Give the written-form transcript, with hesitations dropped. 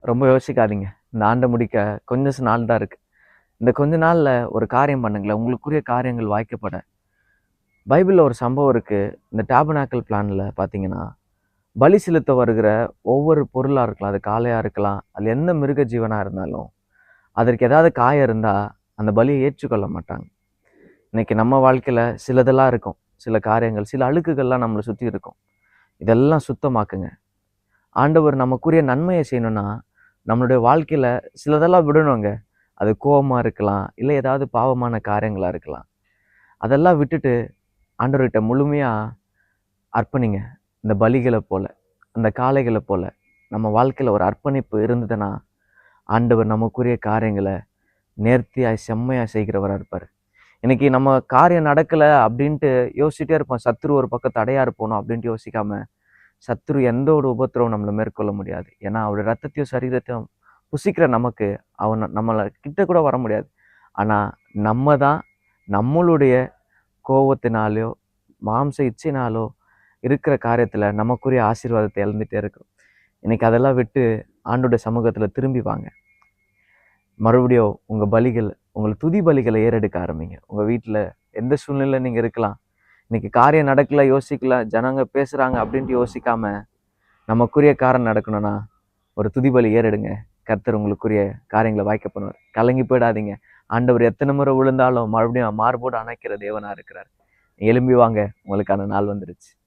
ரொம்ப யோசிக்காதீங்க. இந்த ஆண்ட முடிக்க கொஞ்சம் நாள் தான் இருக்கு. இந்த கொஞ்ச நாள்ல ஒரு காரியம் பண்ணுங்களேன். உங்களுக்குரிய காரியங்கள் வாய்க்கப்பட. பைபிள்ல ஒரு சம்பவம் இருக்கு. இந்த டாபர்நாக்கிள் பிளான்ல பார்த்தீங்கன்னா, பலி செலுத்த வருகிற ஒவ்வொரு பொருளா இருக்கலாம். அது காளையா இருக்கலாம். அது எந்த மிருக ஜீவனா இருந்தாலும், அதற்கு ஏதாவது காயம் இருந்தா, அந்த பலிய ஏற்றுக்கொள்ள மாட்டாங்க. இன்னைக்கு நம்ம வாழ்க்கையில சிலதெல்லாம் இருக்கும். சில காரியங்கள், சில அழுக்குகள்லாம் நம்மள சுத்தி இருக்கும். இதெல்லாம் சுத்தமாக்குங்க. ஆண்டவர் நமக்குரிய நன்மையை செய்யணும்னா, நம்மளுடைய வாழ்க்கையில சிலதெல்லாம் விடணுங்க. அது கோவமா இருக்கலாம், இல்ல ஏதாவது பாவமான காரியங்களா இருக்கலாம். அதெல்லாம் விட்டுட்டு ஆண்டவர்கிட்ட முழுமையா அர்ப்பணிங்க. இந்த பலிகள போல, அந்த காளைகள போல, நம்ம வாழ்க்கையில ஒரு அர்ப்பணிப்பு இருந்ததுன்னா, ஆண்டவர் நமக்குரிய காரியங்கள நேர்த்தியாய், செம்மையா செய்கிறவரா இருப்பாரு. இன்னைக்கு நம்ம காரியம் நடக்கல அப்படின்ட்டு யோசிச்சுட்டே இருப்போம். சத்துரு ஒரு பக்கம் தடையா இருப்போனோ அப்படின்ட்டு யோசிக்காம, சத்துரு எந்த ஒரு உபத்திரவம் நம்மள மேற்கொள்ள முடியாது. ஏன்னா, அவருடைய ரத்தத்தையும், சரீரத்தையும் புசிக்கிற நமக்கு, அவன் நம்மள கிட்ட கூட வர முடியாது. ஆனா, நம்ம தான் நம்மளுடைய கோவத்தினாலயோ, மாம்ச இச்சையினாலோ இருக்கிற காரியத்துல நமக்குரிய ஆசீர்வாதத்தை இழந்துட்டே இருக்கிறோம். இன்னைக்கு அதெல்லாம் விட்டு ஆண்டோட சமூகத்துல திரும்பி வாங்க. மறுபடியும் உங்க பலிகள், உங்கள் துதி பலிகளை ஏறெடுக்க ஆரம்பிங்க. உங்க வீட்டுல எந்த சூழ்நிலையில நீங்க இருக்கலாம். இன்னைக்கு காரியம் நடக்கல, யோசிக்கல, ஜனங்க பேசுறாங்க அப்படின்ட்டு யோசிக்காம, நமக்குரிய காரியம் நடக்கணும்னா ஒரு துதி பலி ஏறெடுங்க. கர்த்தர் உங்களுக்குரிய காரியங்களை வாய்க்க பண்ணுவார். கலங்கி போயிடாதீங்க. ஆண்டவர் எத்தனை முறை விழுந்தாலும் மறுபடியும் மார்போடு அணைக்கிற தேவனா இருக்கிறார். எழும்பி வாங்க, உங்களுக்கான நாள் வந்துருச்சு.